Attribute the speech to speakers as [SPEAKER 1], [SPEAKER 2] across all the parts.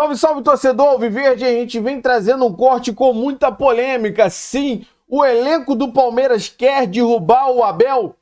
[SPEAKER 1] Salve, salve, torcedor Alviverde! A gente vem trazendo um corte com muita polêmica. Sim, o elenco do Palmeiras quer derrubar o Abel.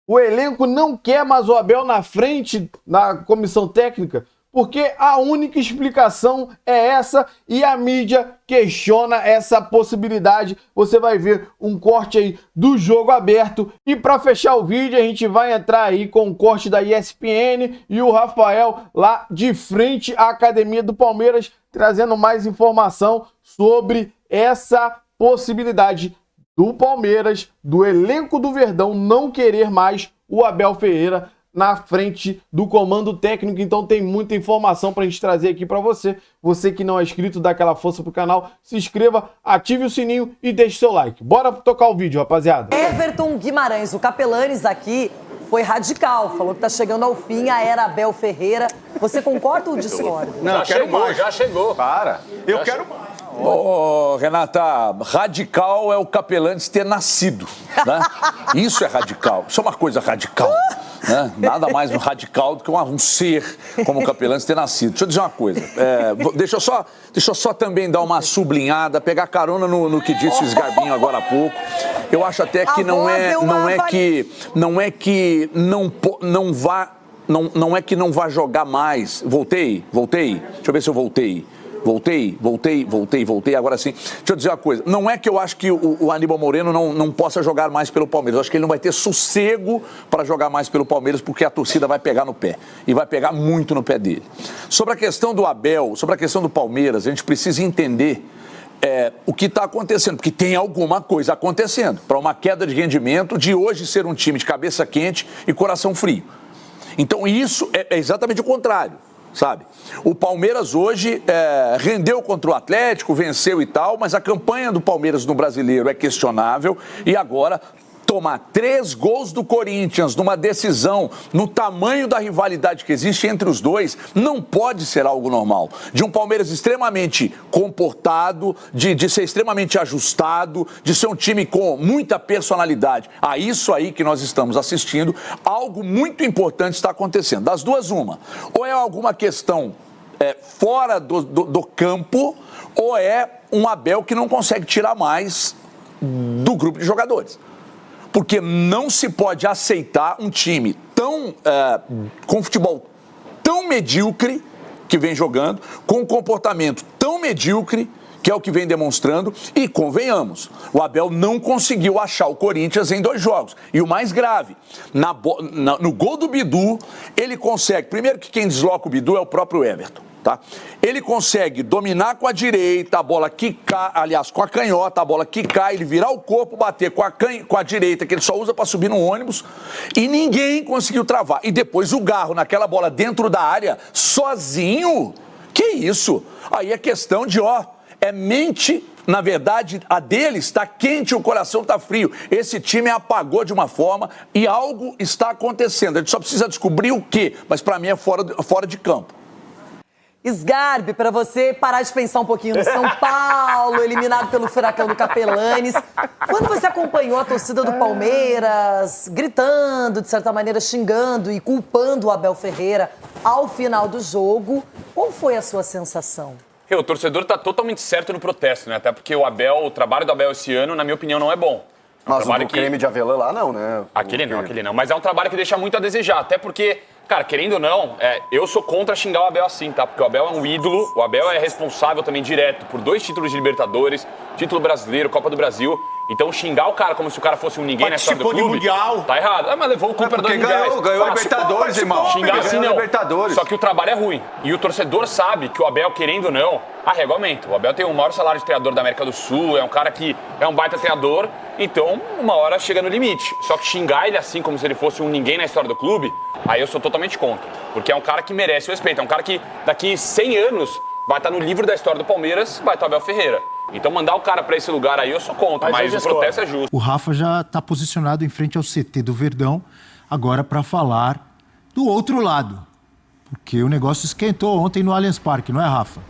[SPEAKER 1] O elenco não quer mais o Abel na frente na comissão técnica, porque a única explicação é essa e a mídia questiona essa possibilidade. Você vai ver um corte aí do Jogo Aberto. E para fechar o vídeo, a gente vai entrar aí com o corte da ESPN e o Rafael lá de frente à academia do Palmeiras, trazendo mais informação sobre essa possibilidade do Palmeiras, do elenco do Verdão, não querer mais o Abel Ferreira na frente do comando técnico. Então tem muita informação pra gente trazer aqui pra você. Você que não é inscrito, dá aquela força pro canal, se inscreva, ative o sininho e deixe seu like. Bora tocar o vídeo, rapaziada.
[SPEAKER 2] Everton Guimarães, o Capelanes aqui foi radical, falou que tá chegando ao fim a era Abel Ferreira. Você concorda ou discorda?
[SPEAKER 3] Não,
[SPEAKER 4] Já chegou.
[SPEAKER 3] Para. Eu quero mais.
[SPEAKER 4] Ô, Renata, radical é o Capelanes ter nascido, né? Isso é radical, isso é uma coisa radical, né? Nada mais radical do que um ser como o Capelanes ter nascido. Deixa eu dizer uma coisa, deixa eu só também dar uma sublinhada, pegar carona no que disse o Sgarbinho agora há pouco. Eu acho até que não é que não vá jogar mais. Voltei. Deixa eu ver se eu voltei. Voltei, agora sim. Deixa eu dizer uma coisa, não é que eu acho que o Aníbal Moreno não possa jogar mais pelo Palmeiras, eu acho que ele não vai ter sossego para jogar mais pelo Palmeiras, porque a torcida vai pegar no pé, e vai pegar muito no pé dele. Sobre a questão do Abel, sobre a questão do Palmeiras, a gente precisa entender o que está acontecendo, porque tem alguma coisa acontecendo, para uma queda de rendimento de hoje ser um time de cabeça quente e coração frio. Então isso é exatamente o contrário. Sabe? O Palmeiras hoje rendeu contra o Atlético, venceu e tal, mas a campanha do Palmeiras no Brasileiro é questionável e agora tomar 3 gols do Corinthians numa decisão, no tamanho da rivalidade que existe entre os dois, não pode ser algo normal. De um Palmeiras extremamente comportado, de ser extremamente ajustado, de ser um time com muita personalidade. A isso aí que nós estamos assistindo, algo muito importante está acontecendo. Das duas, uma. Ou é alguma questão fora do campo, ou é um Abel que não consegue tirar mais do grupo de jogadores. Porque não se pode aceitar um time com futebol tão medíocre que vem jogando, com um comportamento tão medíocre que é o que vem demonstrando, e convenhamos, o Abel não conseguiu achar o Corinthians em 2 jogos. E o mais grave, no gol do Bidu, ele consegue, primeiro que quem desloca o Bidu é o próprio Everton. Tá? Ele consegue dominar com a direita, a bola quicar, aliás, com a canhota, a bola quicar, ele virar o corpo, bater com a direita, que ele só usa para subir no ônibus, e ninguém conseguiu travar. E depois o Garro naquela bola dentro da área, sozinho? Que isso? Aí é questão de, mente, na verdade, a dele está quente, o coração está frio. Esse time apagou de uma forma e algo está acontecendo. A gente só precisa descobrir o quê, mas para mim é fora de campo.
[SPEAKER 2] Sgarbi, para você parar de pensar um pouquinho no São Paulo, eliminado pelo Furacão do Capelanes. Quando você acompanhou a torcida do Palmeiras, gritando, de certa maneira xingando e culpando o Abel Ferreira ao final do jogo, qual foi a sua sensação?
[SPEAKER 5] O torcedor está totalmente certo no protesto, né? Até porque o trabalho do Abel esse ano, na minha opinião, não é bom.
[SPEAKER 3] Mas o creme de avelã lá não, né?
[SPEAKER 5] Aquele não. Mas é um trabalho que deixa muito a desejar. Até porque, cara, querendo ou não, eu sou contra xingar o Abel assim, tá? Porque o Abel é um ídolo, o Abel é responsável também direto por 2 títulos de Libertadores, título brasileiro, Copa do Brasil. Então xingar o cara como se o cara fosse um ninguém na história do clube,
[SPEAKER 3] mundial.
[SPEAKER 5] Tá errado. Mas levou o clube para 2 mundiais.
[SPEAKER 3] Ganhou Libertadores, irmão.
[SPEAKER 5] Xingar assim não.
[SPEAKER 3] Libertadores.
[SPEAKER 5] Só que o trabalho é ruim. E o torcedor sabe que o Abel, querendo ou não, arrega o aumento. O Abel tem o maior salário de treinador da América do Sul, é um cara que é um baita treinador, então uma hora chega no limite. Só que xingar ele assim como se ele fosse um ninguém na história do clube, aí eu sou totalmente contra. Porque é um cara que merece o respeito, é um cara que daqui 100 anos vai estar no livro da história do Palmeiras, vai estar o Abel Ferreira. Então mandar o cara pra esse lugar aí eu sou contra, mas o protesto é justo.
[SPEAKER 6] O Rafa já está posicionado em frente ao CT do Verdão, agora para falar do outro lado. Porque o negócio esquentou ontem no Allianz Parque, não é, Rafa?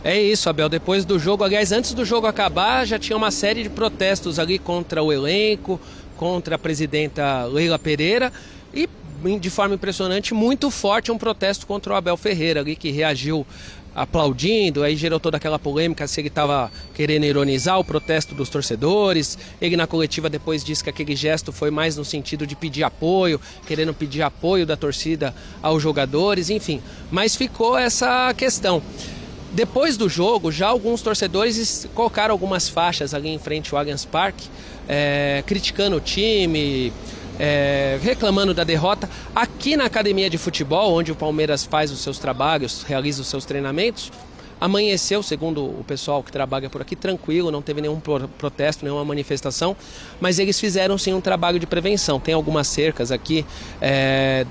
[SPEAKER 7] É isso, Abel. Depois do jogo, aliás, antes do jogo acabar, já tinha uma série de protestos ali contra o elenco, contra a presidenta Leila Pereira. E de forma impressionante, muito forte um protesto contra o Abel Ferreira, ali que reagiu aplaudindo, aí gerou toda aquela polêmica se ele estava querendo ironizar o protesto dos torcedores. Ele na coletiva depois disse que aquele gesto foi mais no sentido de pedir apoio, querendo pedir apoio da torcida aos jogadores, enfim. Mas ficou essa questão. Depois do jogo, já alguns torcedores colocaram algumas faixas ali em frente ao Allianz Parque, criticando o time, reclamando da derrota. Aqui na academia de futebol, onde o Palmeiras faz os seus trabalhos, realiza os seus treinamentos, amanheceu, segundo o pessoal que trabalha por aqui, tranquilo, não teve nenhum protesto, nenhuma manifestação, mas eles fizeram sim um trabalho de prevenção. Tem algumas cercas aqui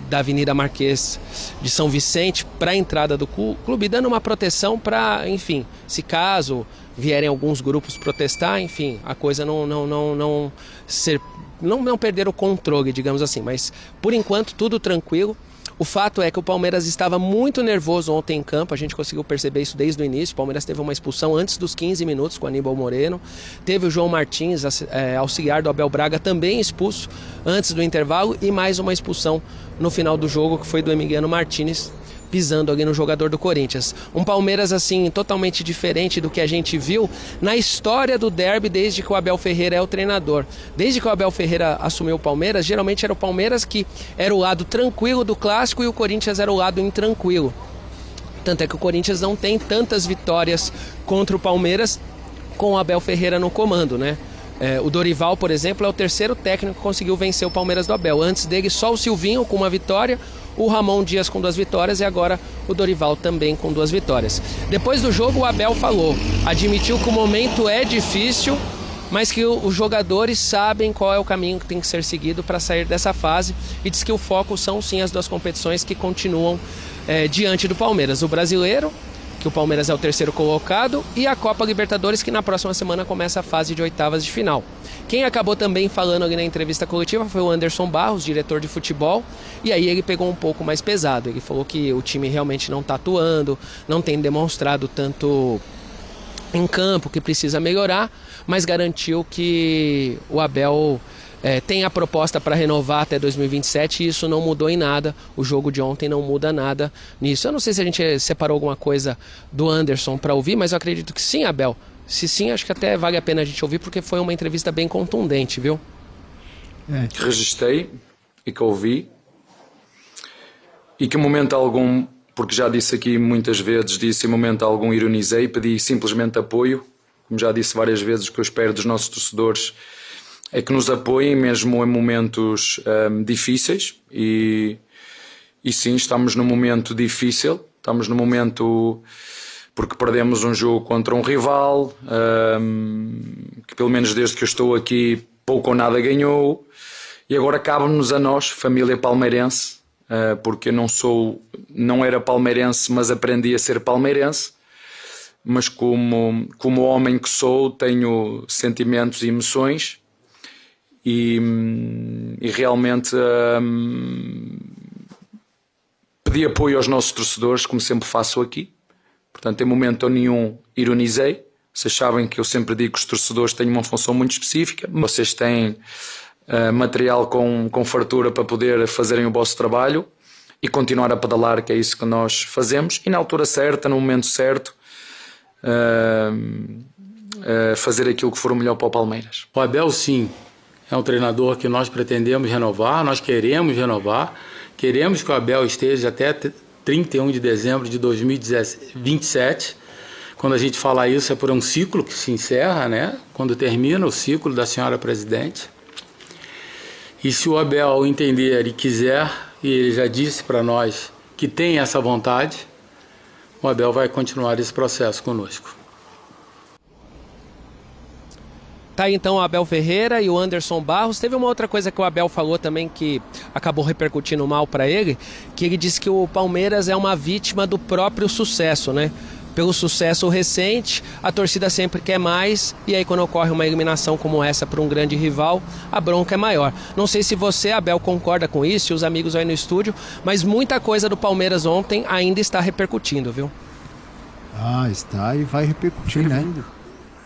[SPEAKER 7] da Avenida Marquês de São Vicente para a entrada do clube, dando uma proteção para, enfim, se caso vierem alguns grupos protestar, enfim, a coisa não perder o controle, digamos assim. Mas, por enquanto, tudo tranquilo. O fato é que o Palmeiras estava muito nervoso ontem em campo, a gente conseguiu perceber isso desde o início. O Palmeiras teve uma expulsão antes dos 15 minutos com o Aníbal Moreno. Teve o João Martins, auxiliar do Abel Braga, também expulso antes do intervalo. E mais uma expulsão no final do jogo, que foi do Emiliano Martínez, pisando ali no jogador do Corinthians. Um Palmeiras, assim, totalmente diferente do que a gente viu na história do derby desde que o Abel Ferreira é o treinador. Desde que o Abel Ferreira assumiu o Palmeiras, geralmente era o Palmeiras que era o lado tranquilo do clássico e o Corinthians era o lado intranquilo. Tanto é que o Corinthians não tem tantas vitórias contra o Palmeiras com o Abel Ferreira no comando, né? O Dorival, por exemplo, é o terceiro técnico que conseguiu vencer o Palmeiras do Abel. Antes dele, só o Silvinho com uma vitória, o Ramon Dias com 2 vitórias e agora o Dorival também com 2 vitórias. Depois do jogo, o Abel admitiu que o momento é difícil, mas que os jogadores sabem qual é o caminho que tem que ser seguido para sair dessa fase, e diz que o foco são sim as 2 competições que continuam diante do Palmeiras. O Brasileiro, que o Palmeiras é o terceiro colocado, e a Copa Libertadores, que na próxima semana começa a fase de oitavas de final. Quem acabou também falando ali na entrevista coletiva foi o Anderson Barros, diretor de futebol, e aí ele pegou um pouco mais pesado. Ele falou que o time realmente não está atuando, não tem demonstrado tanto em campo, que precisa melhorar, mas garantiu que o Abel tem a proposta para renovar até 2027 e isso não mudou em nada. O jogo de ontem não muda nada nisso. Eu não sei se a gente separou alguma coisa do Anderson para ouvir, mas eu acredito que sim, Abel. Se sim, acho que até vale a pena a gente ouvir, porque foi uma entrevista bem contundente, viu?
[SPEAKER 8] Que registrei e que ouvi, e que em momento algum, porque já disse aqui muitas vezes, em momento algum ironizei, pedi simplesmente apoio. Como já disse várias vezes, o que eu espero dos nossos torcedores é que nos apoiem mesmo em momentos difíceis, e sim, estamos num momento difícil, estamos num momento porque perdemos um jogo contra um rival que pelo menos desde que eu estou aqui pouco ou nada ganhou, e agora cabe-nos a nós, família palmeirense, porque eu não era palmeirense, mas aprendi a ser palmeirense, mas como homem que sou, tenho sentimentos e emoções, e realmente pedi apoio aos nossos torcedores, como sempre faço aqui. Portanto, em momento nenhum ironizei. Vocês sabem que eu sempre digo que os torcedores têm uma função muito específica. Vocês têm material com fartura para poder fazerem o vosso trabalho e continuar a pedalar, que é isso que nós fazemos. E na altura certa, no momento certo, fazer aquilo que for o melhor para o Palmeiras.
[SPEAKER 9] O Abel, sim, é um treinador que nós pretendemos renovar, nós queremos renovar. Queremos que o Abel esteja até 31 de dezembro de 2027. Quando a gente fala isso, é por um ciclo que se encerra, né? Quando termina o ciclo da senhora presidente. E se o Abel entender e quiser, e ele já disse para nós que tem essa vontade, o Abel vai continuar esse processo conosco.
[SPEAKER 7] Tá aí então o Abel Ferreira e o Anderson Barros. Teve uma outra coisa que o Abel falou também que acabou repercutindo mal para ele, que ele disse que o Palmeiras é uma vítima do próprio sucesso, né? Pelo sucesso recente, a torcida sempre quer mais, e aí quando ocorre uma eliminação como essa para um grande rival, a bronca é maior. Não sei se você, Abel, concorda com isso, e os amigos aí no estúdio, mas muita coisa do Palmeiras ontem ainda está repercutindo, viu?
[SPEAKER 6] Está e vai repercutir, né?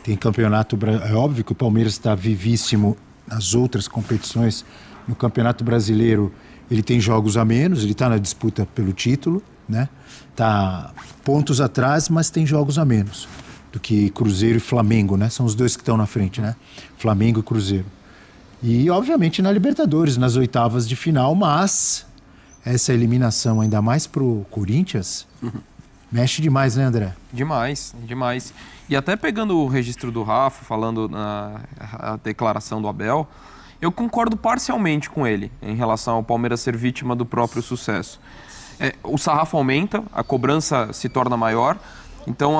[SPEAKER 6] Tem campeonato, é óbvio que o Palmeiras está vivíssimo nas outras competições. No Campeonato Brasileiro Ele tem jogos a menos, ele está na disputa pelo título, né? Tá pontos atrás, mas tem jogos a menos do que Cruzeiro e Flamengo, né? São os dois que estão na frente, né? Flamengo e Cruzeiro. E, obviamente, na Libertadores, nas oitavas de final, mas essa eliminação, ainda mais pro Corinthians, mexe demais, né, André?
[SPEAKER 10] Demais, demais. E até pegando o registro do Rafa, falando a declaração do Abel, eu concordo parcialmente com ele em relação ao Palmeiras ser vítima do próprio sucesso. O sarrafo aumenta, a cobrança se torna maior. Então,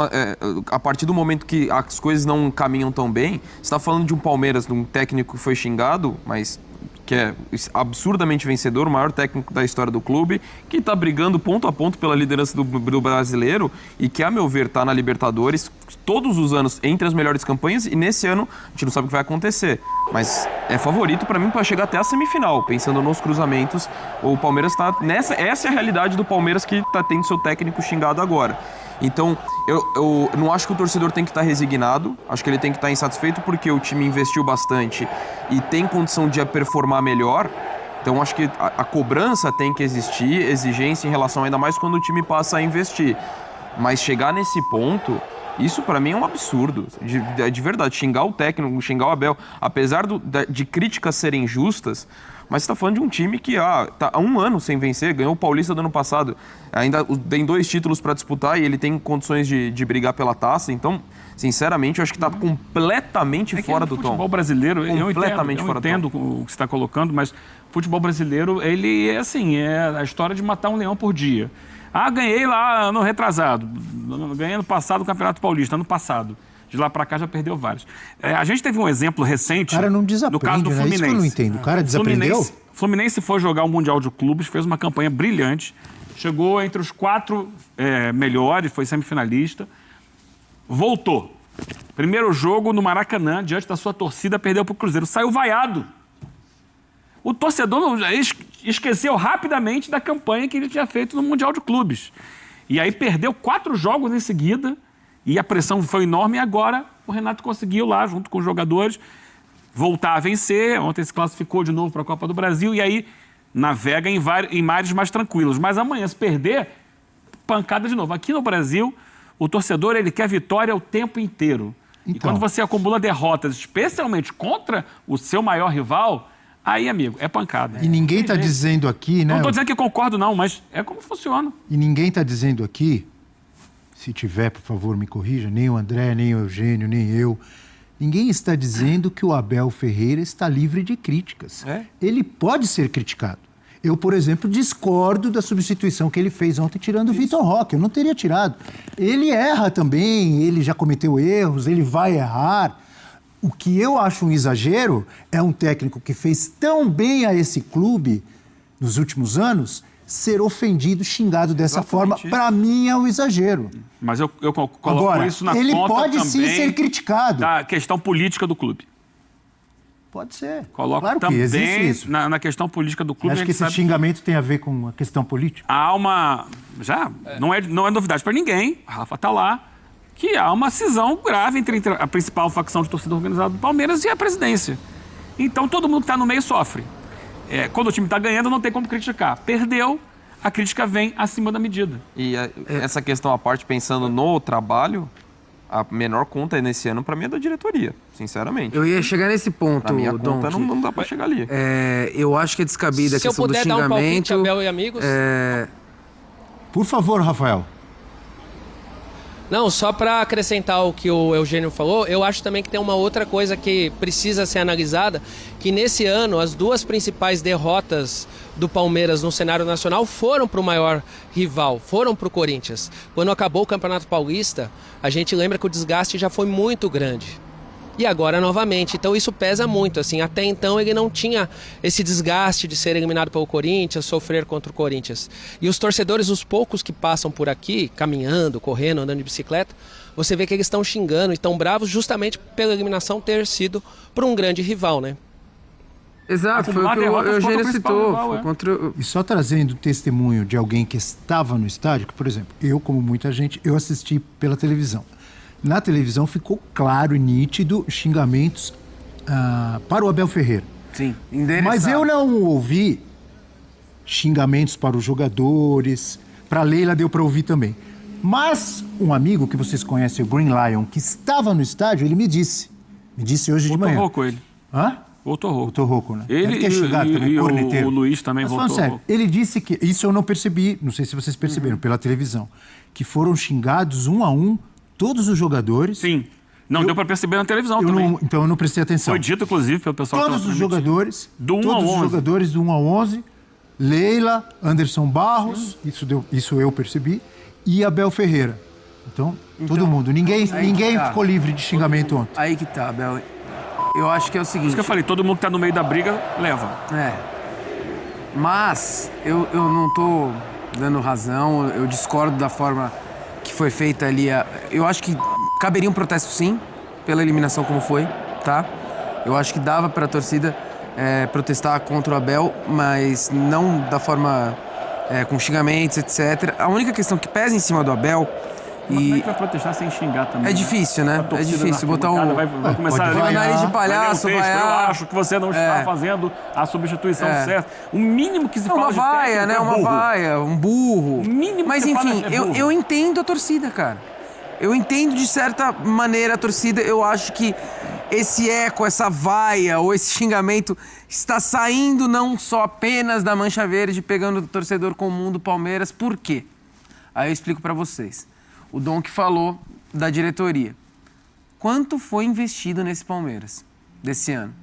[SPEAKER 10] a partir do momento que as coisas não caminham tão bem, você está falando de um Palmeiras, de um técnico que foi xingado, mas que é absurdamente vencedor, o maior técnico da história do clube, que está brigando ponto a ponto pela liderança do brasileiro e que, a meu ver, está na Libertadores todos os anos entre as melhores campanhas, e nesse ano a gente não sabe o que vai acontecer. Mas é favorito para mim para chegar até a semifinal, pensando nos cruzamentos. O Palmeiras está nessa. Essa é a realidade do Palmeiras que está tendo seu técnico xingado agora. Então, eu não acho que o torcedor tem que estar resignado, acho que ele tem que estar insatisfeito porque o time investiu bastante e tem condição de performar melhor. Então, acho que a cobrança tem que existir, exigência em relação, ainda mais quando o time passa a investir. Mas chegar nesse ponto, isso para mim é um absurdo, de verdade. Xingar o técnico, xingar o Abel, apesar de críticas serem justas, mas você está falando de um time que está há 1 ano sem vencer, ganhou o Paulista do ano passado, ainda tem 2 títulos para disputar e ele tem condições de brigar pela taça. Então, sinceramente, eu acho que está completamente fora do tom.
[SPEAKER 11] O futebol brasileiro, eu entendo o que você está colocando, mas o futebol brasileiro, ele é assim, é a história de matar um leão por dia. Ganhei lá ano retrasado, ganhei ano passado o Campeonato Paulista, ano passado. De lá para cá já perdeu vários. A gente teve um exemplo recente do caso do Fluminense.
[SPEAKER 6] Né? Isso que eu não entendo. O cara desaprendeu?
[SPEAKER 11] Fluminense foi jogar o Mundial de Clubes, fez uma campanha brilhante, chegou entre os 4 melhores, foi semifinalista, voltou. Primeiro jogo no Maracanã, diante da sua torcida, perdeu para o Cruzeiro. Saiu vaiado. O torcedor esqueceu rapidamente da campanha que ele tinha feito no Mundial de Clubes. E aí perdeu 4 jogos em seguida. E a pressão foi enorme e agora o Renato conseguiu lá, junto com os jogadores, voltar a vencer. Ontem se classificou de novo para a Copa do Brasil e aí navega em mares mais tranquilos. Mas amanhã, se perder, pancada de novo. Aqui no Brasil, o torcedor ele quer vitória o tempo inteiro. Então. E quando você acumula derrotas, especialmente contra o seu maior rival, aí, amigo, é pancada.
[SPEAKER 6] E ninguém está dizendo aqui, né?
[SPEAKER 11] Não estou dizendo que concordo não, mas é como funciona.
[SPEAKER 6] E ninguém está dizendo aqui... Se tiver, por favor, me corrija, nem o André, nem o Eugênio, nem eu. Ninguém está dizendo que o Abel Ferreira está livre de críticas. Ele pode ser criticado. Eu, por exemplo, discordo da substituição que ele fez ontem tirando o Vitor Roque. Eu não teria tirado. Ele erra também, ele já cometeu erros, ele vai errar. O que eu acho um exagero é um técnico que fez tão bem a esse clube nos últimos anos ser ofendido, xingado dessa forma. Para mim é um exagero.
[SPEAKER 11] Mas eu coloco
[SPEAKER 6] agora,
[SPEAKER 11] isso na
[SPEAKER 6] ele
[SPEAKER 11] conta
[SPEAKER 6] pode sim ser criticado.
[SPEAKER 11] Da questão política do clube.
[SPEAKER 6] Pode ser.
[SPEAKER 11] Coloco
[SPEAKER 6] claro
[SPEAKER 11] também
[SPEAKER 6] que existe isso.
[SPEAKER 11] Na questão política do clube.
[SPEAKER 6] Acho que esse xingamento tem a ver com a questão política.
[SPEAKER 11] Há uma... Não é novidade para ninguém, a Rafa está lá, que há uma cisão grave entre a principal facção de torcida organizada do Palmeiras e a presidência. Então todo mundo que está no meio sofre. Quando o time está ganhando, não tem como criticar. Perdeu, a crítica vem acima da medida.
[SPEAKER 10] E essa questão à parte, pensando no trabalho, a menor conta nesse ano, para mim, é da diretoria, sinceramente.
[SPEAKER 12] Eu ia chegar nesse ponto,
[SPEAKER 10] Na minha conta, não dá para chegar ali.
[SPEAKER 12] Eu acho que é descabida a questão do xingamento.
[SPEAKER 7] Se eu puder dar um palpite, Abel e amigos...
[SPEAKER 6] Por favor, Rafael.
[SPEAKER 7] Não, só para acrescentar o que o Eugênio falou, eu acho também que tem uma outra coisa que precisa ser analisada, que nesse ano as 2 principais derrotas do Palmeiras no cenário nacional foram para o maior rival, foram para o Corinthians. Quando acabou o Campeonato Paulista, a gente lembra que o desgaste já foi muito grande. E agora novamente, então isso pesa muito, assim, até então ele não tinha esse desgaste de ser eliminado pelo Corinthians, sofrer contra o Corinthians. E os torcedores, os poucos que passam por aqui, caminhando, correndo, andando de bicicleta, você vê que eles estão xingando e estão bravos justamente pela eliminação ter sido por um grande rival, né?
[SPEAKER 12] Exato, foi o que o Eugênio citou.
[SPEAKER 6] E só trazendo testemunho de alguém que estava no estádio, que, por exemplo, eu, como muita gente, eu assisti pela televisão. Na televisão ficou claro e nítido xingamentos para o Abel Ferreira.
[SPEAKER 12] Sim,
[SPEAKER 6] mas eu não ouvi xingamentos para os jogadores. Para a Leila deu para ouvir também. Mas um amigo que vocês conhecem, o Green Lion, que estava no estádio, ele me disse hoje de manhã.
[SPEAKER 11] Voltou rouco ele.
[SPEAKER 6] Hã?
[SPEAKER 11] Voltou rouco,
[SPEAKER 6] né?
[SPEAKER 11] Ele e o Luiz também
[SPEAKER 6] mas,
[SPEAKER 11] voltou
[SPEAKER 6] sério,
[SPEAKER 11] rouco.
[SPEAKER 6] ele disse que, isso eu não percebi, não sei se vocês perceberam pela televisão, que foram xingados um a um todos os jogadores.
[SPEAKER 11] Sim. Não deu para perceber na televisão também.
[SPEAKER 6] Então eu não prestei atenção.
[SPEAKER 11] Foi dito, inclusive, pelo pessoal
[SPEAKER 6] todos os jogadores
[SPEAKER 11] do 1
[SPEAKER 6] todos
[SPEAKER 11] ao 11.
[SPEAKER 6] os jogadores do 1 ao 11, Leila, Anderson Barros, isso eu percebi, e Abel Ferreira. Então todo mundo. Ninguém ficou livre de xingamento ontem.
[SPEAKER 12] Aí que tá, Abel. Eu acho que é o seguinte...
[SPEAKER 11] Isso que eu falei, todo mundo que tá no meio da briga, leva.
[SPEAKER 12] Mas eu não tô dando razão, eu discordo da forma que foi feita ali. Eu acho que caberia um protesto sim, pela eliminação como foi, tá? Eu acho que dava pra torcida protestar contra o Abel, mas não da forma com xingamentos, etc. A única questão que pesa em cima do Abel...
[SPEAKER 11] Mas como é que vai protestar sem xingar também?
[SPEAKER 12] É difícil, né? É difícil botar um...
[SPEAKER 11] Vai começar
[SPEAKER 12] a nariz de palhaço,
[SPEAKER 11] eu acho que você não está fazendo a substituição certa. O mínimo que se fala
[SPEAKER 12] uma vaia, né? Uma vaia, um burro.
[SPEAKER 11] O mínimo
[SPEAKER 12] mas
[SPEAKER 11] que se
[SPEAKER 12] enfim,
[SPEAKER 11] fala é burro.
[SPEAKER 12] eu entendo a torcida, cara. Eu entendo de certa maneira a torcida. Eu acho que esse eco, essa vaia ou esse xingamento está saindo não só apenas da Mancha Verde, pegando o torcedor comum do Palmeiras. Por quê? Aí eu explico pra vocês. O Dom que falou da diretoria. Quanto foi investido nesse Palmeiras desse ano?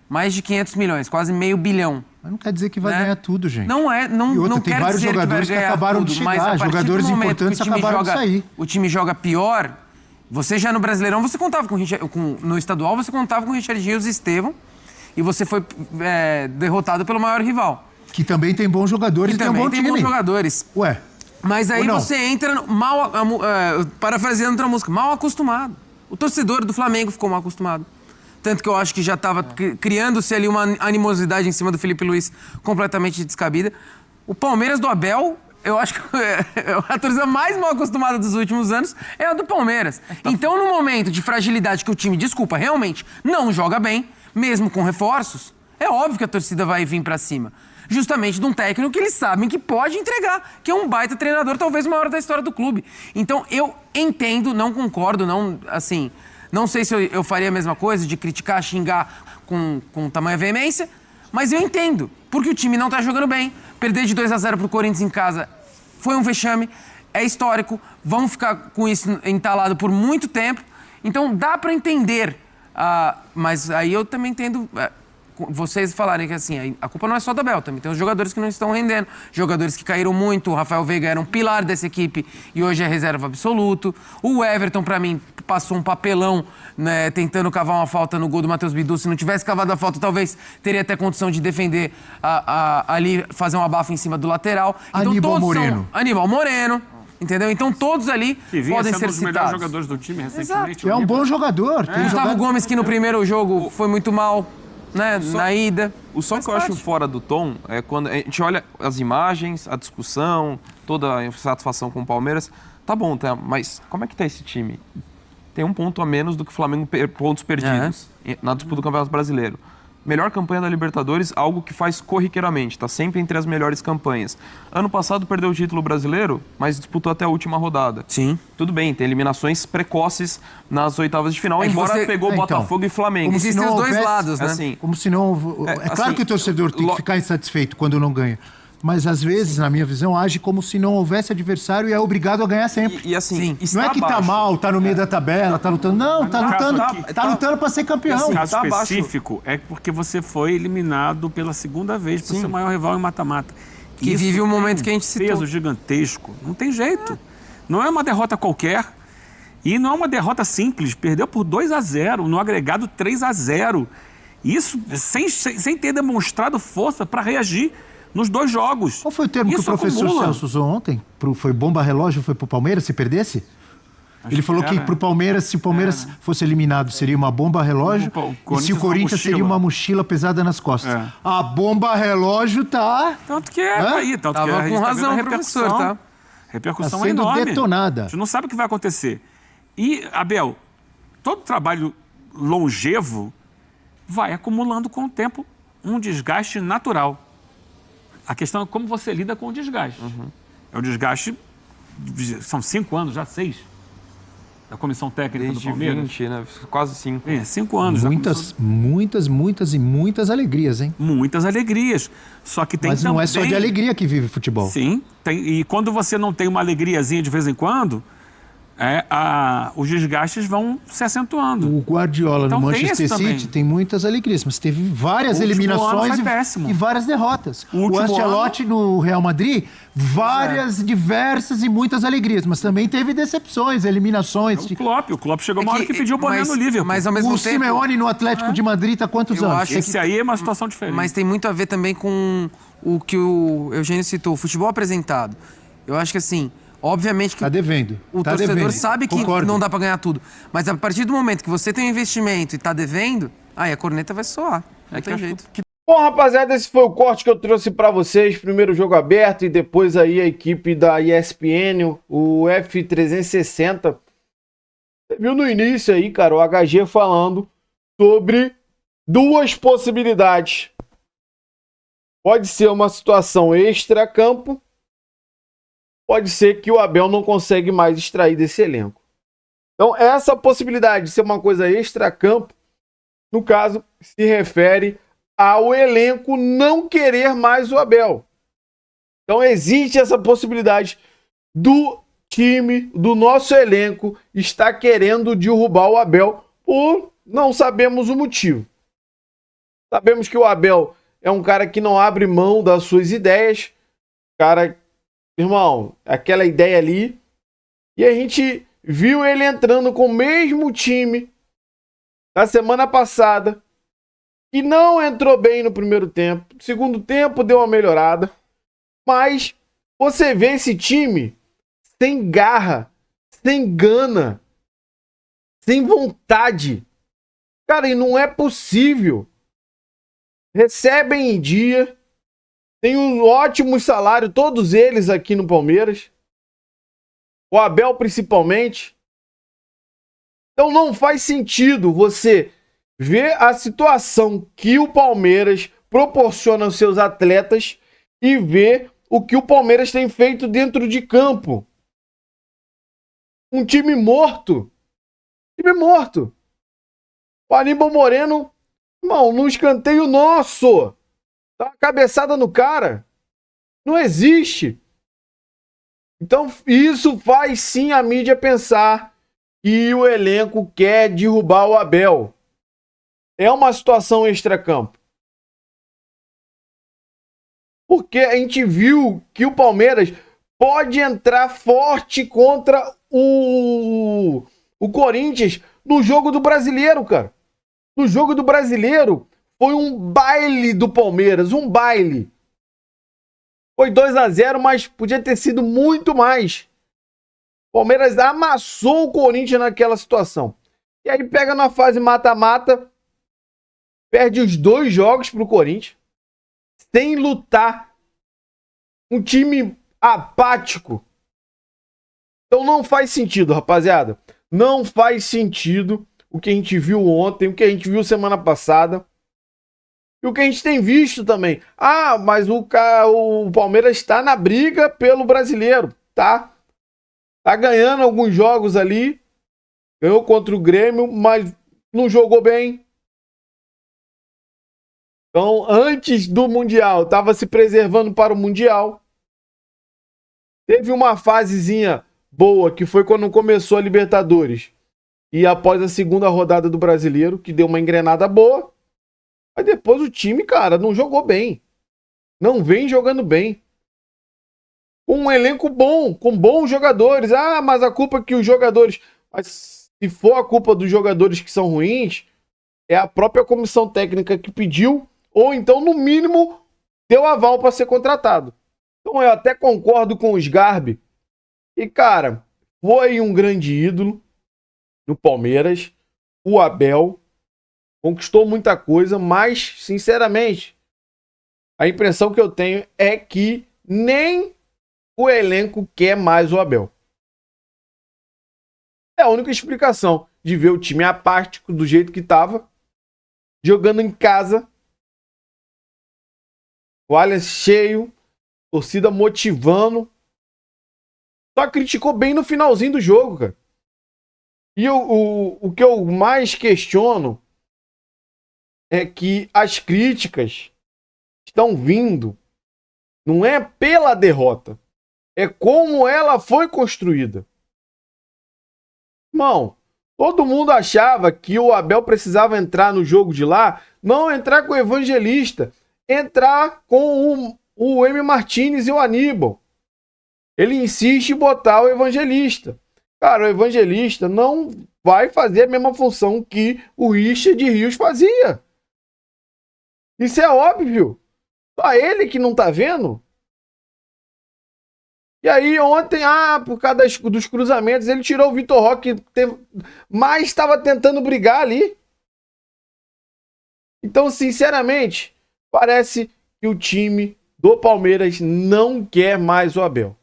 [SPEAKER 12] Mais de 500 milhões, quase meio bilhão.
[SPEAKER 6] Mas não quer dizer que vai ganhar tudo, gente.
[SPEAKER 12] Não é, não
[SPEAKER 6] tem
[SPEAKER 12] quer
[SPEAKER 6] vários
[SPEAKER 12] dizer
[SPEAKER 6] jogadores que acabaram
[SPEAKER 12] tudo,
[SPEAKER 6] de chegar,
[SPEAKER 12] mas a partir
[SPEAKER 6] jogadores
[SPEAKER 12] do momento
[SPEAKER 6] importantes
[SPEAKER 12] que o time
[SPEAKER 6] acabaram de sair.
[SPEAKER 12] O time joga pior. Você já no Brasileirão, você contava no estadual, você contava com o Richard Rios e Estevão, e você foi derrotado pelo maior rival.
[SPEAKER 6] Que também tem bons jogadores e tem um bom time.
[SPEAKER 12] Também tem bons jogadores.
[SPEAKER 6] Ué.
[SPEAKER 12] Mas aí você entra parafraseando outra música, mal acostumado. O torcedor do Flamengo ficou mal acostumado. Tanto que eu acho que já estava criando-se ali uma animosidade em cima do Felipe Luiz completamente descabida. O Palmeiras do Abel, eu acho que a torcida mais mal acostumada dos últimos anos é a do Palmeiras. Então, no momento de fragilidade que o time, realmente não joga bem, mesmo com reforços, é óbvio que a torcida vai vir pra cima. Justamente de um técnico que eles sabem que pode entregar, que é um baita treinador, talvez o maior da história do clube. Então, eu entendo, não concordo, não sei se eu faria a mesma coisa, de criticar, xingar com tamanha veemência, mas eu entendo, porque o time não tá jogando bem. Perder de 2-0 pro Corinthians em casa foi um vexame, é histórico, vamos ficar com isso entalado por muito tempo, então dá pra entender, mas aí eu também entendo... vocês falarem que assim, a culpa não é só do Abel, também tem os jogadores que não estão rendendo, jogadores que caíram muito. O Rafael Veiga era um pilar dessa equipe e hoje é reserva absoluto. O Everton, pra mim, passou um papelão, né, tentando cavar uma falta no gol do Matheus Bidu. Se não tivesse cavado a falta, talvez teria até condição de defender ali, fazer um abafo em cima do lateral. Então,
[SPEAKER 6] Aníbal Moreno.
[SPEAKER 12] Aníbal Moreno. Entendeu? Então todos ali podem ser
[SPEAKER 11] os
[SPEAKER 12] citados.
[SPEAKER 11] melhores jogadores do time recentemente.
[SPEAKER 6] É um bom jogador.
[SPEAKER 12] Gustavo Gomes, que no primeiro jogo foi muito mal. Né? Na ida.
[SPEAKER 10] O só que eu acho fora do tom é quando a gente olha as imagens, a discussão, toda a insatisfação com o Palmeiras. Tá bom, tá, mas como é que tá esse time? Tem um ponto a menos do que o Flamengo, pontos perdidos na disputa do Campeonato Brasileiro. Melhor campanha da Libertadores, algo que faz corriqueiramente, tá sempre entre as melhores campanhas. Ano passado perdeu o título brasileiro, mas disputou até a última rodada.
[SPEAKER 12] Sim.
[SPEAKER 10] Tudo bem, tem eliminações precoces nas oitavas de final, embora pegou Botafogo e Flamengo.
[SPEAKER 12] Como se não os dois lados, né?
[SPEAKER 10] Assim,
[SPEAKER 6] como se não... É claro que o torcedor tem que ficar insatisfeito quando não ganha. Mas, às vezes, na minha visão, age como se não houvesse adversário e é obrigado a ganhar sempre.
[SPEAKER 10] E assim,
[SPEAKER 6] não é que tá mal, tá no meio da tabela, tá lutando. Não, tá lutando pra ser campeão.
[SPEAKER 11] Esse caso específico é porque você foi eliminado pela segunda vez por seu maior rival em mata-mata.
[SPEAKER 12] Que vive o momento que a gente citou.
[SPEAKER 11] Peso gigantesco. Não tem jeito. Não é uma derrota qualquer. E não é uma derrota simples. Perdeu por 2-0, no agregado 3-0. Isso sem ter demonstrado força para reagir nos dois jogos.
[SPEAKER 6] Qual foi o termo que o professor Celso usou ontem? Foi bomba relógio, foi pro Palmeiras, se perdesse? Ele falou que pro Palmeiras, se o Palmeiras fosse eliminado, seria uma bomba relógio, e se o Corinthians seria uma mochila pesada nas costas. A bomba relógio tá...
[SPEAKER 11] Tanto que aí.
[SPEAKER 12] Tava com razão o professor, tá?
[SPEAKER 11] Repercussão
[SPEAKER 6] tá sendo
[SPEAKER 11] enorme.
[SPEAKER 6] detonada.
[SPEAKER 11] A gente não sabe o que vai acontecer. E, Abel, todo trabalho longevo vai acumulando com o tempo um desgaste natural. A questão é como você lida com o desgaste. É o desgaste, são 5 anos, já 6, da comissão técnica
[SPEAKER 10] Desde
[SPEAKER 11] do Palmeiras.
[SPEAKER 10] 20, né? Quase 5.
[SPEAKER 11] 5 anos.
[SPEAKER 6] Muitas alegrias, hein?
[SPEAKER 11] Muitas alegrias. Só que tem
[SPEAKER 6] Mas não é só de alegria que vive futebol.
[SPEAKER 11] Sim. E quando você não tem uma alegriazinha de vez em quando, os desgastes vão se acentuando.
[SPEAKER 6] O Guardiola
[SPEAKER 11] Então,
[SPEAKER 6] no
[SPEAKER 11] tem
[SPEAKER 6] Manchester
[SPEAKER 11] esse
[SPEAKER 6] City
[SPEAKER 11] também.
[SPEAKER 6] tem muitas alegrias, mas teve várias
[SPEAKER 11] O último
[SPEAKER 6] eliminações
[SPEAKER 11] ano foi péssimo.
[SPEAKER 6] e várias derrotas.
[SPEAKER 11] O
[SPEAKER 6] O
[SPEAKER 11] último
[SPEAKER 6] Ancelotti no Real Madrid, diversas e muitas alegrias, mas também teve decepções, eliminações.
[SPEAKER 11] O Klopp chegou uma hora que pediu o Palmeiras no Liverpool.
[SPEAKER 12] Mas ao mesmo
[SPEAKER 6] O
[SPEAKER 12] tempo...
[SPEAKER 6] Simeone no Atlético de Madrid tá há quantos
[SPEAKER 12] Eu
[SPEAKER 6] anos?
[SPEAKER 12] acho
[SPEAKER 11] Esse aí é uma situação diferente.
[SPEAKER 12] Mas tem muito a ver também com o que o Eugênio citou, o futebol apresentado. Eu acho que assim, obviamente que
[SPEAKER 6] Tá devendo.
[SPEAKER 12] o
[SPEAKER 6] Tá
[SPEAKER 12] torcedor
[SPEAKER 6] devendo.
[SPEAKER 12] sabe que
[SPEAKER 6] Concordo.
[SPEAKER 12] não dá pra ganhar tudo. Mas a partir do momento que você tem um investimento e tá devendo, aí a corneta vai soar. Não tem jeito.
[SPEAKER 1] Bom, rapaziada, esse foi o corte que eu trouxe pra vocês. Primeiro jogo aberto e depois aí a equipe da ESPN, o F360. Você viu no início aí, cara, o HG falando sobre duas possibilidades. Pode ser uma situação extra-campo, pode ser que o Abel não consegue mais extrair desse elenco. Então, essa possibilidade de ser uma coisa extra-campo, no caso, se refere ao elenco não querer mais o Abel. Então, existe essa possibilidade do time, do nosso elenco, estar querendo derrubar o Abel por não sabemos o motivo. Sabemos que o Abel é um cara que não abre mão das suas ideias. Cara, irmão, aquela ideia ali. E a gente viu ele entrando com o mesmo time na semana passada, que não entrou bem no primeiro tempo. No segundo tempo deu uma melhorada. Mas você vê esse time sem garra, sem gana, sem vontade. Cara, e não é possível. Recebem em dia, tem um ótimo salário, todos eles aqui no Palmeiras. O Abel principalmente. Então não faz sentido você ver a situação que o Palmeiras proporciona aos seus atletas e ver o que o Palmeiras tem feito dentro de campo. Um time morto. Time morto. O Aníbal Moreno, irmão, num escanteio nosso. Dá uma cabeçada no cara. Não existe. Então, isso faz sim a mídia pensar que o elenco quer derrubar o Abel. É uma situação extracampo. Porque a gente viu que o Palmeiras pode entrar forte contra o Corinthians no jogo do Brasileiro, cara. No jogo do Brasileiro, foi um baile do Palmeiras, um baile. Foi 2-0, mas podia ter sido muito mais. O Palmeiras amassou o Corinthians naquela situação. E aí pega na fase mata-mata, perde os 2 jogos pro Corinthians, sem lutar. Um time apático. Então não faz sentido, rapaziada. Não faz sentido o que a gente viu ontem, o que a gente viu semana passada. E o que a gente tem visto também. Ah, mas o Palmeiras está na briga pelo Brasileiro, tá? Tá ganhando alguns jogos ali. Ganhou contra o Grêmio, mas não jogou bem. Então, antes do Mundial, estava se preservando para o Mundial. Teve uma fasezinha boa, que foi quando começou a Libertadores. E após a segunda rodada do Brasileiro, que deu uma engrenada boa. Mas depois o time, cara, não jogou bem. Não vem jogando bem. Um elenco bom, com bons jogadores. Ah, mas a culpa é que os jogadores... Mas se for a culpa dos jogadores que são ruins, é a própria comissão técnica que pediu, ou então, no mínimo, deu aval para ser contratado. Então eu até concordo com o Sgarbi. E, cara, foi um grande ídolo no Palmeiras. O Abel conquistou muita coisa, mas, sinceramente, a impressão que eu tenho é que nem o elenco quer mais o Abel. É a única explicação de ver o time apático do jeito que estava, jogando em casa, O Allianz cheio, torcida motivando. Só criticou bem no finalzinho do jogo, cara. E o que eu mais questiono é que as críticas estão vindo, não é pela derrota, é como ela foi construída. Irmão, todo mundo achava que o Abel precisava entrar no jogo de lá, não entrar com o Evangelista, entrar com o M. Martínez e o Aníbal. Ele insiste em botar o Evangelista. Cara, o Evangelista não vai fazer a mesma função que o Richard Rios fazia. Isso é óbvio. Só ele que não tá vendo. E aí ontem, por causa dos cruzamentos, ele tirou o Vitor Roque, mas estava tentando brigar ali. Então, sinceramente, parece que o time do Palmeiras não quer mais o Abel.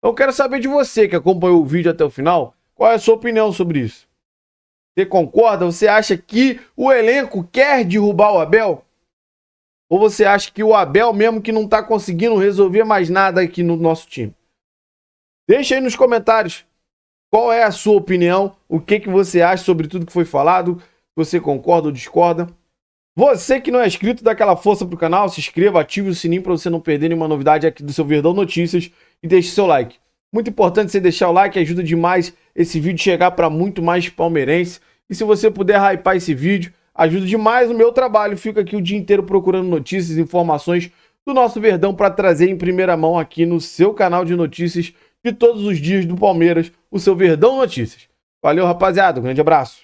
[SPEAKER 1] Eu quero saber de você que acompanhou o vídeo até o final, qual é a sua opinião sobre isso? Você concorda? Você acha que o elenco quer derrubar o Abel? Ou você acha que o Abel mesmo que não está conseguindo resolver mais nada aqui no nosso time? Deixa aí nos comentários qual é a sua opinião, o que você acha sobre tudo que foi falado, se você concorda ou discorda. Você que não é inscrito, dá aquela força pro canal, se inscreva, ative o sininho para você não perder nenhuma novidade aqui do seu Verdão Notícias e deixe seu like. Muito importante você deixar o like, ajuda demais esse vídeo chegar para muito mais palmeirense. E se você puder hypar esse vídeo, ajuda demais o meu trabalho. Fico aqui o dia inteiro procurando notícias e informações do nosso Verdão para trazer em primeira mão aqui no seu canal de notícias de todos os dias do Palmeiras, o seu Verdão Notícias. Valeu, rapaziada. Um grande abraço.